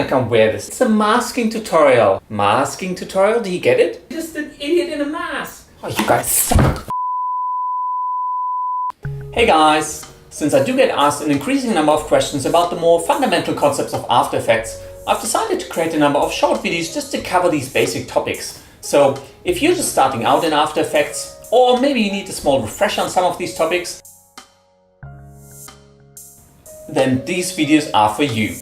I can't wear this. It's a masking tutorial. Masking tutorial, do you get it? Just an idiot in a mask. Oh, you guys suck. Hey guys, since I do get asked an increasing number of questions about the more fundamental concepts of After Effects, I've decided to create a number of short videos just to cover these basic topics. So if you're just starting out in After Effects, or maybe you need a small refresher on some of these topics, then these videos are for you.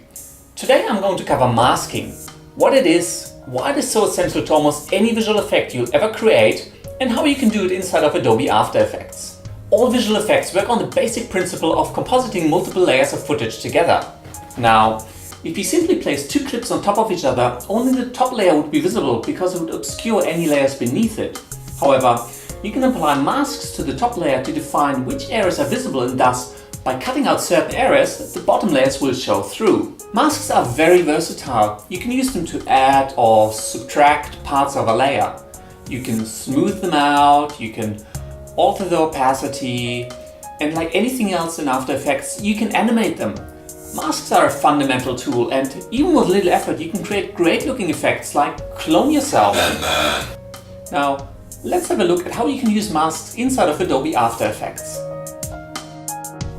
Today I'm going to cover masking, what it is, why it is so essential to almost any visual effect you'll ever create, and how you can do it inside of Adobe After Effects. All visual effects work on the basic principle of compositing multiple layers of footage together. Now, if you simply place two clips on top of each other, only the top layer would be visible because it would obscure any layers beneath it. However, you can apply masks to the top layer to define which areas are visible, and thus, by cutting out certain areas, the bottom layers will show through. Masks are very versatile. You can use them to add or subtract parts of a layer. You can smooth them out, you can alter the opacity, and like anything else in After Effects, you can animate them. Masks are a fundamental tool, and even with little effort you can create great looking effects like clone yourself. Now, let's have a look at how you can use masks inside of Adobe After Effects.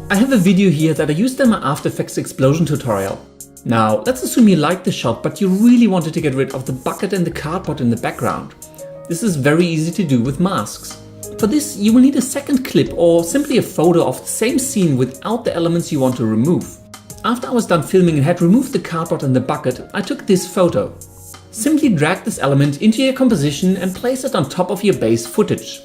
I have a video here that I used in my After Effects explosion tutorial. Now, let's assume you liked the shot, but you really wanted to get rid of the bucket and the cardboard in the background. This is very easy to do with masks. For this, you will need a second clip or simply a photo of the same scene without the elements you want to remove. After I was done filming and had removed the cardboard and the bucket, I took this photo. Simply drag this element into your composition and place it on top of your base footage.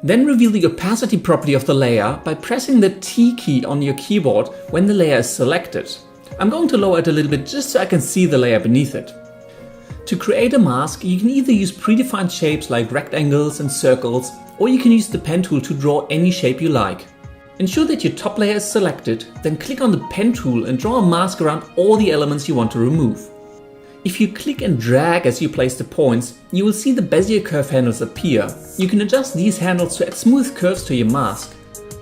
Then reveal the opacity property of the layer by pressing the T key on your keyboard when the layer is selected. I'm going to lower it a little bit just so I can see the layer beneath it. To create a mask, you can either use predefined shapes like rectangles and circles, or you can use the pen tool to draw any shape you like. Ensure that your top layer is selected, then click on the pen tool and draw a mask around all the elements you want to remove. If you click and drag as you place the points, you will see the Bezier curve handles appear. You can adjust these handles to add smooth curves to your mask.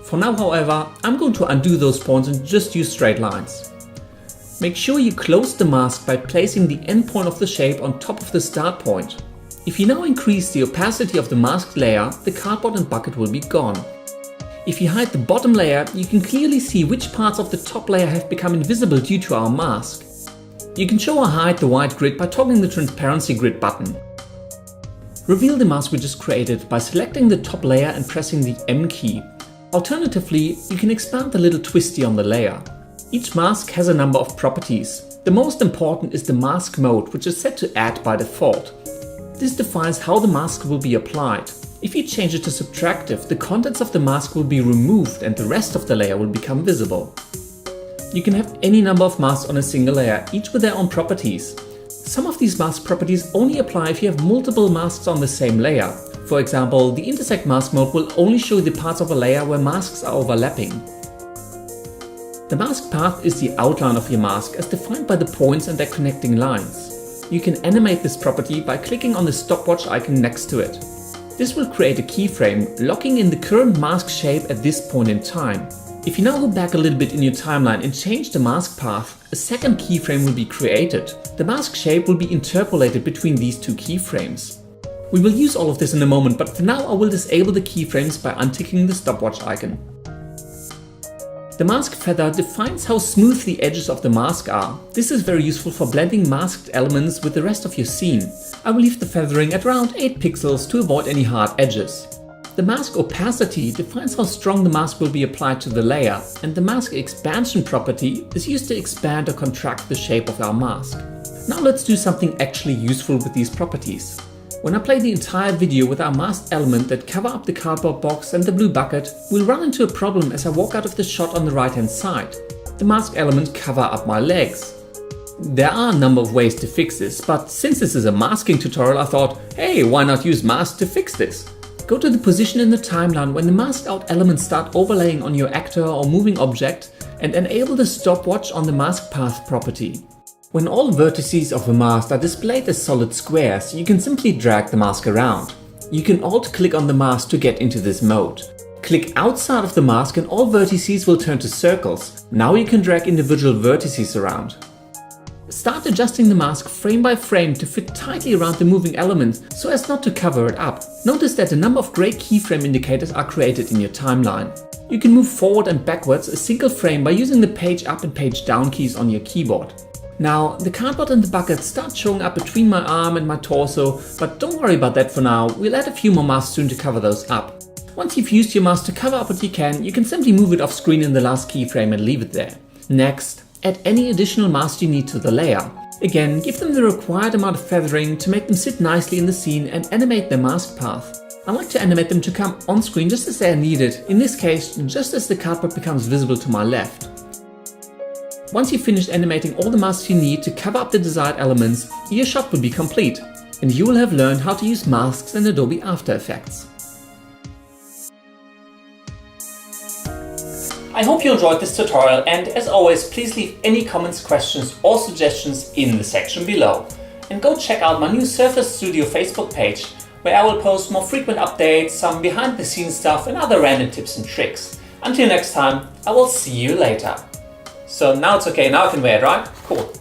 For now, however, I'm going to undo those points and just use straight lines. Make sure you close the mask by placing the end point of the shape on top of the start point. If you now increase the opacity of the masked layer, the cardboard and bucket will be gone. If you hide the bottom layer, you can clearly see which parts of the top layer have become invisible due to our mask. You can show or hide the white grid by toggling the transparency grid button. Reveal the mask we just created by selecting the top layer and pressing the M key. Alternatively, you can expand the little twisty on the layer. Each mask has a number of properties. The most important is the mask mode, which is set to add by default. This defines how the mask will be applied. If you change it to subtractive, the contents of the mask will be removed and the rest of the layer will become visible. You can have any number of masks on a single layer, each with their own properties. Some of these mask properties only apply if you have multiple masks on the same layer. For example, the intersect mask mode will only show the parts of a layer where masks are overlapping. The mask path is the outline of your mask as defined by the points and their connecting lines. You can animate this property by clicking on the stopwatch icon next to it. This will create a keyframe, locking in the current mask shape at this point in time. If you now go back a little bit in your timeline and change the mask path, a second keyframe will be created. The mask shape will be interpolated between these two keyframes. We will use all of this in a moment, but for now I will disable the keyframes by unticking the stopwatch icon. The mask feather defines how smooth the edges of the mask are. This is very useful for blending masked elements with the rest of your scene. I will leave the feathering at around 8 pixels to avoid any hard edges. The mask opacity defines how strong the mask will be applied to the layer, and the mask expansion property is used to expand or contract the shape of our mask. Now let's do something actually useful with these properties. When I play the entire video with our masked element that cover up the cardboard box and the blue bucket, we'll run into a problem as I walk out of the shot on the right hand side. The masked element cover up my legs. There are a number of ways to fix this, but since this is a masking tutorial, I thought, hey, why not use masks to fix this? Go to the position in the timeline when the masked out elements start overlaying on your actor or moving object and enable the stopwatch on the mask path property. When all vertices of a mask are displayed as solid squares, you can simply drag the mask around. You can alt-click on the mask to get into this mode. Click outside of the mask and all vertices will turn to circles. Now you can drag individual vertices around. start adjusting the mask frame by frame to fit tightly around the moving elements so as not to cover it up. Notice that a number of grey keyframe indicators are created in your timeline. You can move forward and backwards a single frame by using the page up and page down keys on your keyboard. Now, the cardboard and the bucket start showing up between my arm and my torso, but don't worry about that for now, we'll add a few more masks soon to cover those up. Once you've used your mask to cover up what you can simply move it off screen in the last keyframe and leave it there. Next, add any additional masks you need to the layer. Again, give them the required amount of feathering to make them sit nicely in the scene and animate their mask path. I like to animate them to come on screen just as they are needed, in this case, just as the cardboard becomes visible to my left. Once you've finished animating all the masks you need to cover up the desired elements, your shot will be complete, and you will have learned how to use masks in Adobe After Effects. I hope you enjoyed this tutorial, and as always, please leave any comments, questions or suggestions in the section below. And go check out my new Surface Studio Facebook page, where I will post more frequent updates, some behind the scenes stuff and other random tips and tricks. Until next time, I will see you later. So now it's okay, now I can wear it, right? Cool.